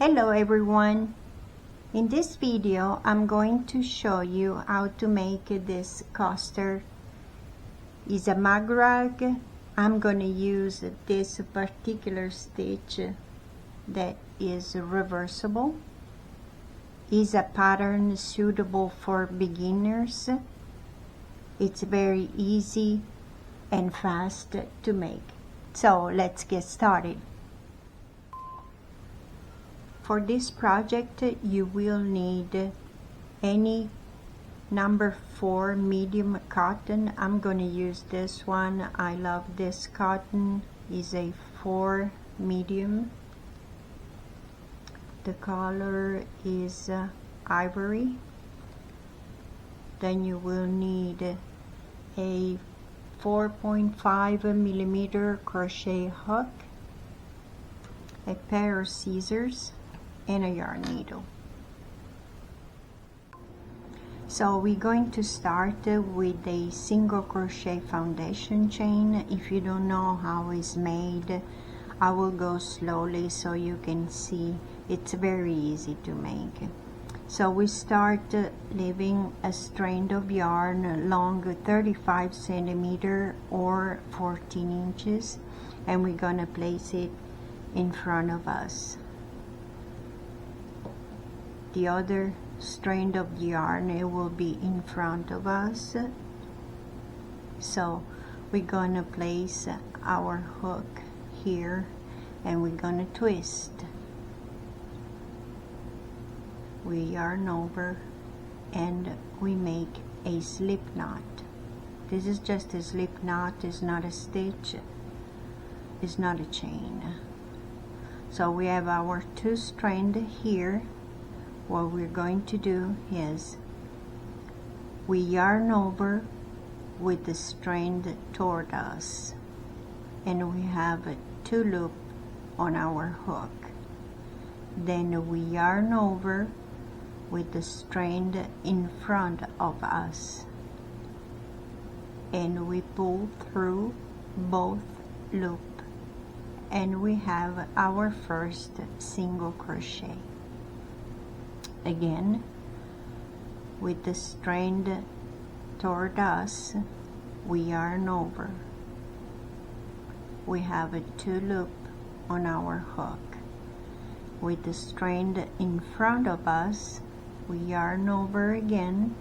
Hello everyone. In this video I'm going to show you how to make this coaster. It's a mug rug. I'm going to use this particular stitch that is reversible. It's a pattern suitable for beginners. It's very easy and fast to make. So let's get started. For this project you will need any number 4 medium cotton. I'm going to use this one. I love this cotton. It's a 4 medium. The color is ivory. Then you will need a 4.5 millimeter crochet hook, a pair of scissors, and a yarn needle. So we're going to start with a single crochet foundation chain. If you don't know how it's made, I will go slowly so you can see. It's very easy to make. So we start leaving a strand of yarn long 35 centimeter or 14 inches, and we're gonna place it in front of us. The other strand of yarn, it will be in front of us. So we're gonna place our hook here and we're gonna twist. We yarn over and we make a slip knot. This is just a slip knot, it's not a stitch, it's not a chain. So we have our 2 strands here. What we're going to do is we yarn over with the strand toward us, and we have 2 loops on our hook. Then we yarn over with the strand in front of us, and we pull through both loops, and we have our first single crochet. Again, with the strand toward us, we yarn over. We have 2 loops on our hook. With the strand in front of us, we yarn over again.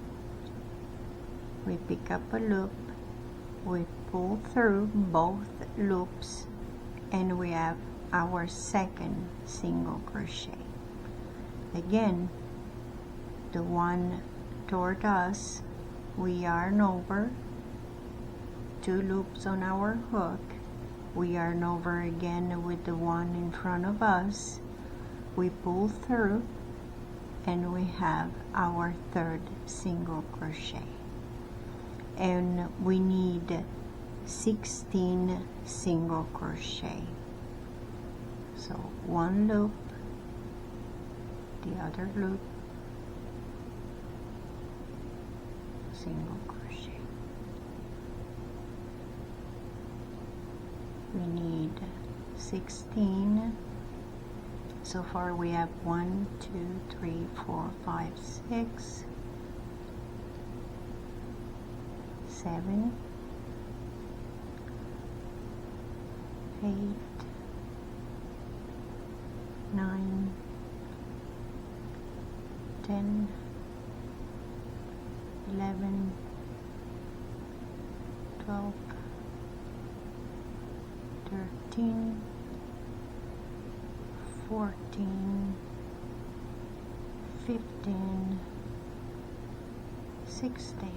We pick up a loop, we pull through both loops, and we have our second single crochet. Again, the one toward us, we yarn over, 2 loops on our hook, we yarn over again with the one in front of us, we pull through, and we have our third single crochet. And we need 16 single crochet. So 1 loop, the other loop, single crochet. We need 16. So far we have 1, 2, 3, 4, 5, 6, 7, 8, 9, 10, 11, 12, 13, 14, 15, 16.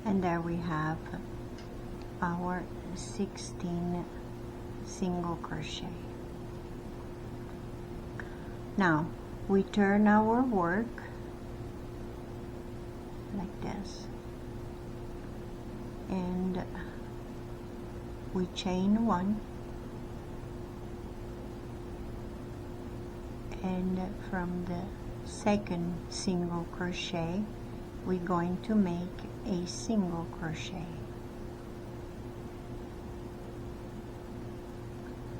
And there we have our 16 single crochet. Now we turn our work like this, and we chain 1, and from the second single crochet we're going to make a single crochet.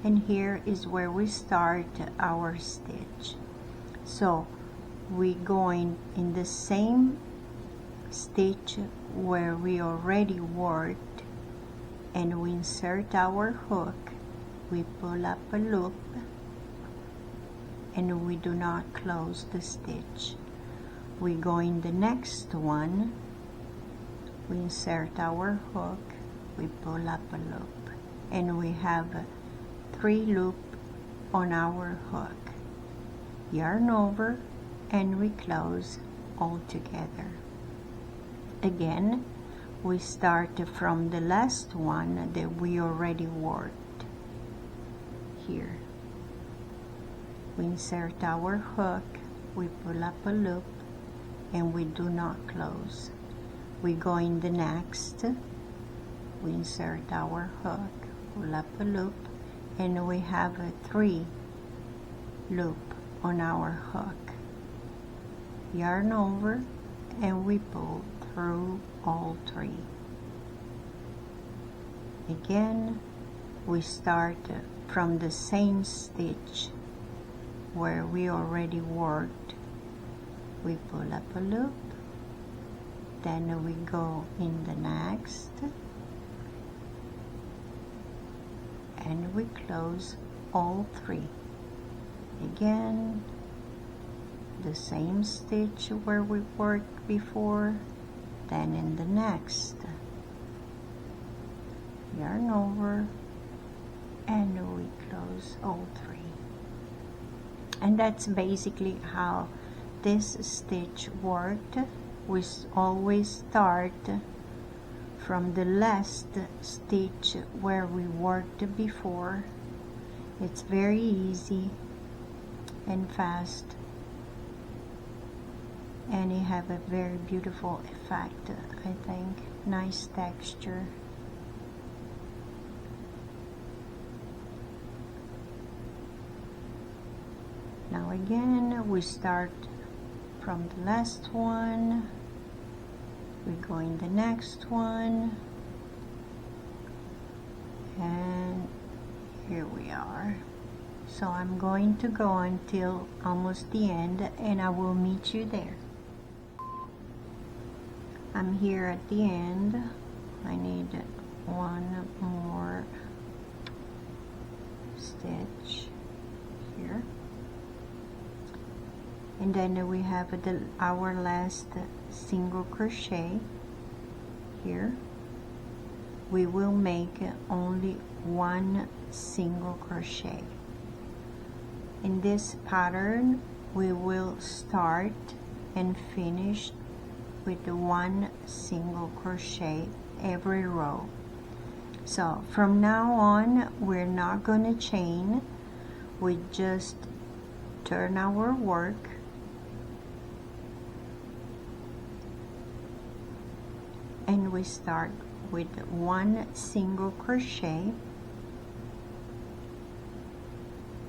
and here is where we start our stitch. So we going in the same stitch where we already worked, and we insert our hook, we pull up a loop, and we do not close the stitch. We go in the next one, we insert our hook, we pull up a loop, and we have 3 loops on our hook. Yarn over, and we close all together. Again, we start from the last one that we already worked. Here we insert our hook, we pull up a loop, and we do not close. We go in the next, we insert our hook, pull up a loop, and we have a 3 loop on our hook. Yarn over, and we pull through all 3. Again, we start from the same stitch where we already worked. We pull up a loop, then we go in the next, and we close all 3. Again, the same stitch where we worked before, then in the next, yarn over, and we close all 3. And that's basically how this stitch worked. We always start from the last stitch where we worked before. It's very easy and fast, and it have a very beautiful effect, I think. Nice texture. Now again, we start from the last one, we go in the next one, and here we are. So I'm going to go until almost the end, and I will meet you there. I'm here at the end. I need one more stitch here, and then we have our last single crochet here. We will make only 1 single crochet. In this pattern, we will start and finish with 1 single crochet every row. So from now on, we're not going to chain. We just turn our work, and we start with 1 single crochet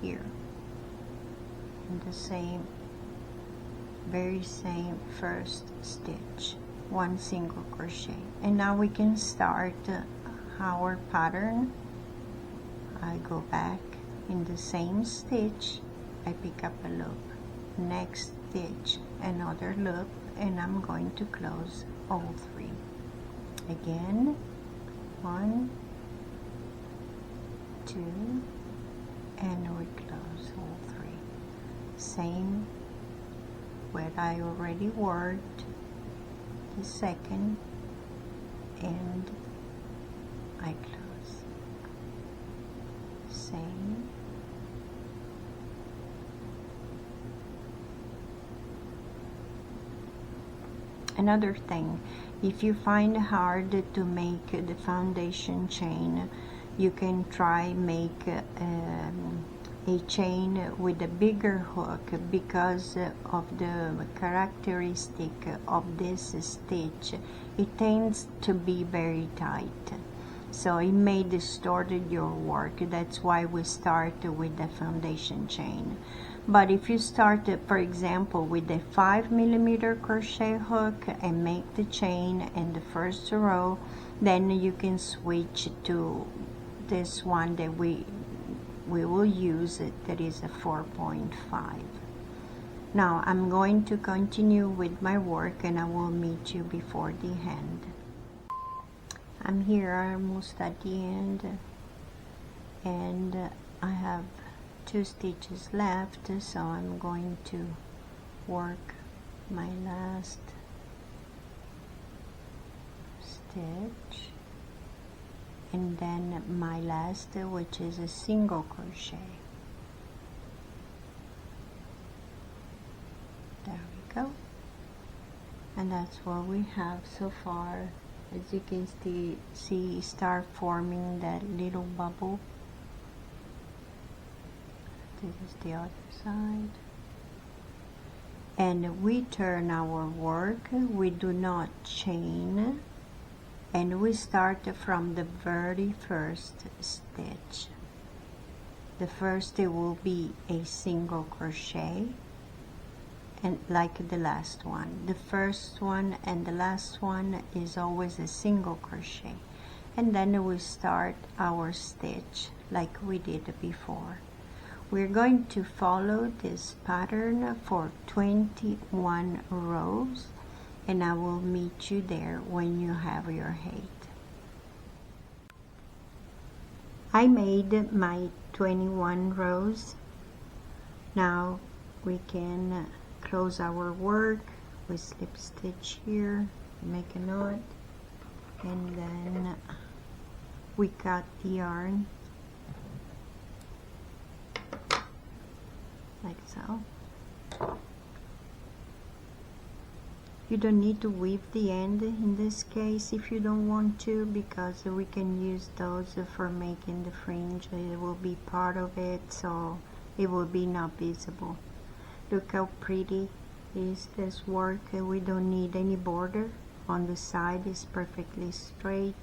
here in the very same first stitch, 1 single crochet. And now we can start our pattern. I go back in the same stitch, I pick up a loop, next stitch another loop, and I'm going to close all 3. Again, 1, 2, and we close all 3. Same where I already worked the second, and I close. Same. Another thing, if you find it hard to make the foundation chain, you can try make a chain with a bigger hook, because of the characteristic of this stitch. It tends to be very tight, so it may distort your work. That's why we start with the foundation chain. But if you start, for example, with a 5mm crochet hook and make the chain in the first row, then you can switch to this one that we we will use it, that is a 4.5. Now I'm going to continue with my work and I will meet you before the end. I'm here almost at the end, and I have 2 stitches left, so I'm going to work my last stitch and then my last, which is a single crochet. There we go, and that's what we have so far. As you can see, start forming that little bubble. This is the other side, and we turn our work. We do not chain, and we start from the very first stitch. The first it will be a single crochet, and like the last one, the first one and the last one is always a single crochet, and then we start our stitch like we did before. We're going to follow this pattern for 21 rows, and I will meet you there when you have your height. I made my 21 rows. Now we can close our work. We slip stitch here, make a knot, and then we cut the yarn like so. You don't need to weave the end in this case if you don't want to, because we can use those for making the fringe. It will be part of it, so it will be not visible. Look how pretty is this work. We don't need any border on the side, it's perfectly straight.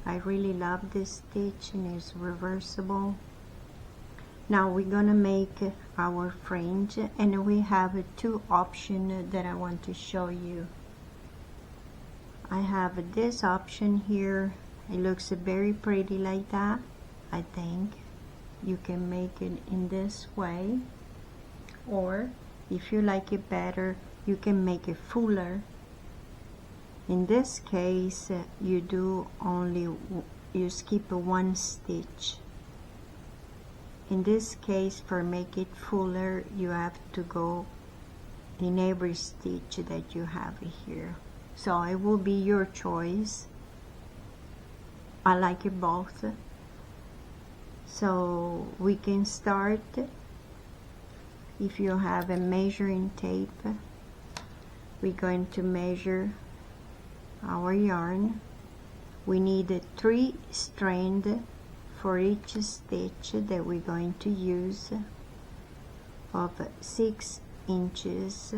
I really love this stitch, and it's reversible. Now we're gonna make our fringe, and we have 2 options that I want to show you. I have this option here. It looks very pretty like that. I think you can make it in this way, or if you like it better, you can make it fuller. In this case, you skip 1 stitch. In this case, for make it fuller, you have to go in every stitch that you have here. So it will be your choice. I like it both. So we can start. If you have a measuring tape, we're going to measure our yarn. We need 3 strands for each stitch that we're going to use of 6 inches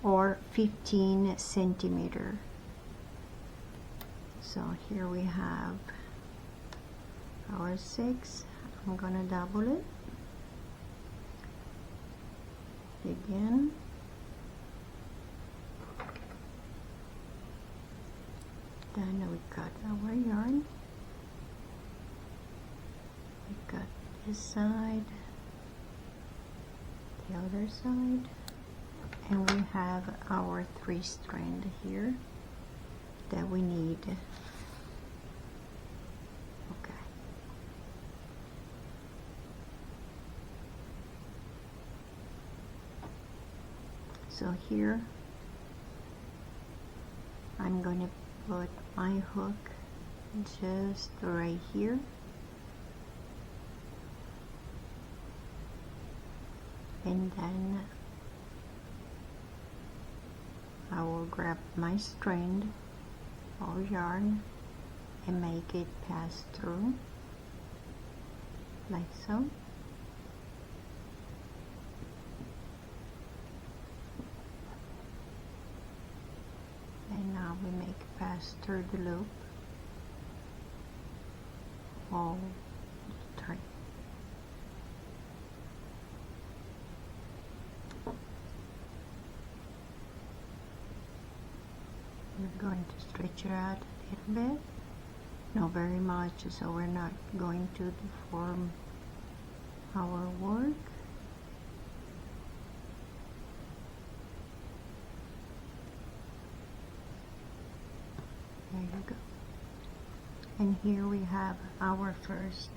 or 15 centimeter. So here we have our 6. I'm gonna double it again. Then we cut our yarn. We cut this side, the other side, and we have our 3 strands here that we need. Okay. So here I'm going to put my hook just right here, and then I will grab my strand or yarn and make it pass through like so. And now we make it pass through the loop all the time. We're going to stretch it out a little bit. not very much, so we're not going to deform our work. There you go. And here we have our first.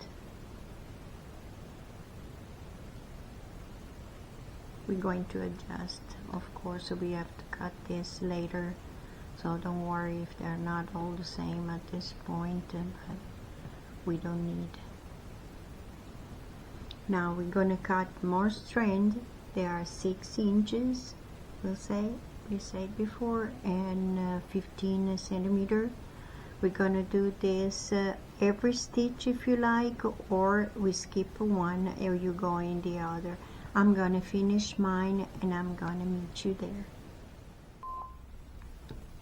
We're going to adjust, of course, so we have to cut this later, so don't worry if they're not all the same at this point, but we don't need. Now we're going to cut more strand. They are 6 inches, we said before, and 15 centimeter. We're going to do this every stitch if you like, or we skip one or you go in the other. I'm going to finish mine and I'm going to meet you there.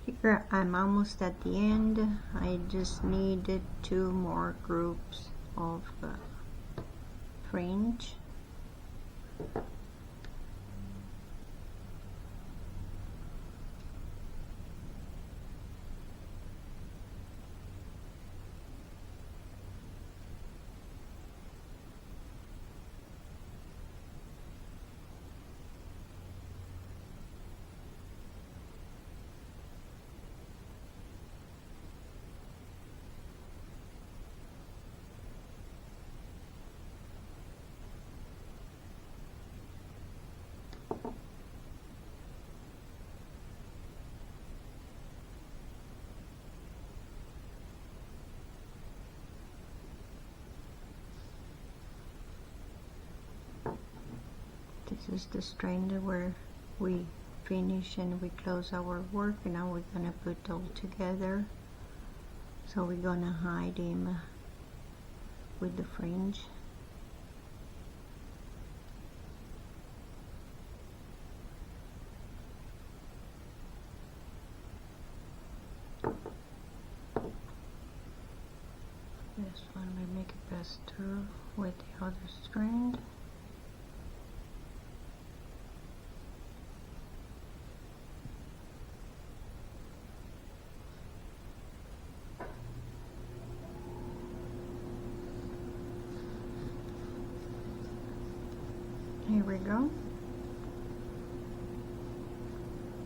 Here I'm almost at the end. I just needed 2 more groups of fringe. This is the strand where we finish and we close our work, and now we're gonna put all together. So we're gonna hide him with the fringe. This one we make it pass through with the other strand. Here we go.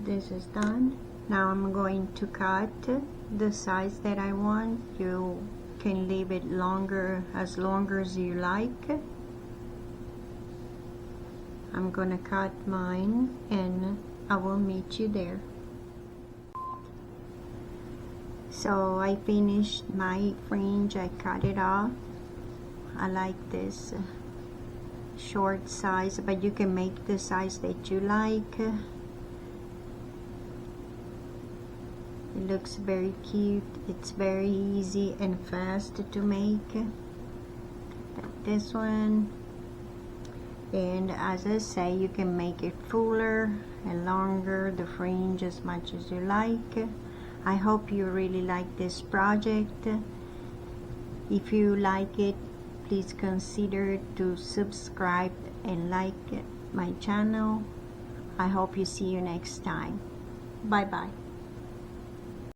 This is done. Now I'm going to cut the size that I want. You can leave it longer, as long as you like. I'm gonna cut mine and I will meet you there. So I finished my fringe. I cut it off. I like this short size, but you can make the size that you like. It looks very cute. It's very easy and fast to make. Like this one. And as I say, you can make it fuller and longer, the fringe, as much as you like. I hope you really like this project. If you like it, please consider to subscribe and like my channel. I hope you see you next time. Bye bye.